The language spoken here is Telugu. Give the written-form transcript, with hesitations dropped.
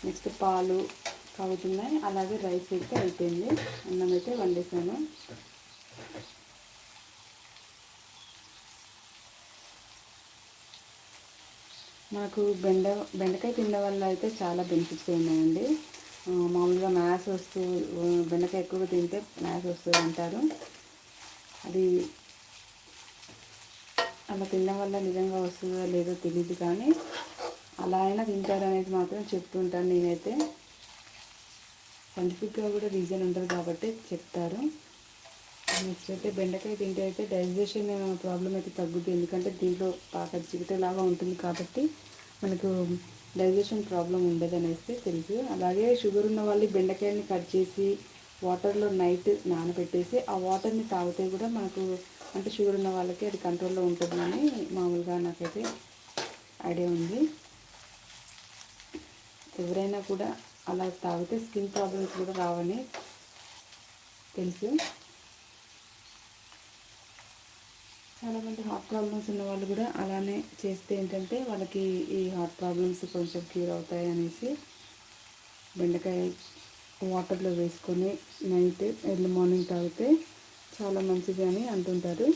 నెక్స్ట్ పాలు కాగుతున్నాయి, అలాగే రైస్ అయితే అయిపోయింది, అన్నం అయితే వండేసాను. మనకు బెండకాయ తినడం వల్ల అయితే చాలా బెనిఫిట్స్ ఉన్నాయండి. మామూలుగా బెండకాయ ఎక్కువగా తింటే మ్యాథ్స్ వస్తుంది అంటారు. అది అలా తినడం వల్ల నిజంగా వస్తుందో లేదో తెలియదు, కానీ అలా అయినా తింటారనేది మాత్రం చెప్తుంటాను నేనైతే. సైంటిఫిక్గా కూడా రీజన్ ఉంటుంది కాబట్టి చెప్తారు. నెక్స్ట్ అయితే బెండకాయ తింటే అయితే డైజెషన్ ప్రాబ్లం అయితే తగ్గుతుంది, ఎందుకంటే దీంట్లో బాగా చిగటలాగా ఉంటుంది కాబట్టి మనకు డైజెషన్ ప్రాబ్లం ఉండదు అనేసి తెలుసు. అలాగే షుగర్ ఉన్న వాళ్ళు బెండకాయని కట్ చేసి వాటర్లో నైట్ నానబెట్టేసి ఆ వాటర్ని తాగితే కూడా మనకు అంటే షుగర్ ఉన్న వాళ్ళకి అది కంట్రోల్లో ఉంటుందని మామూలుగా నాకైతే ఐడియా ఉంది. ఎవరైనా కూడా అలా తాగితే స్కిన్ ప్రాబ్లమ్స్ కూడా రావని తెలుసు. చాలామంది హార్ట్ ప్రాబ్లమ్స్ ఉన్న వాళ్ళు కూడా అలానే చేస్తే ఏంటంటే వాళ్ళకి ఈ హార్ట్ ప్రాబ్లమ్స్ కొంచెం క్యూర్ అవుతాయి అనేసి బెండకాయ వాటర్లో వేసుకొని నైట్ ఎర్లీ మార్నింగ్ తాగితే చాలా మంచిది అని అంటుంటారు.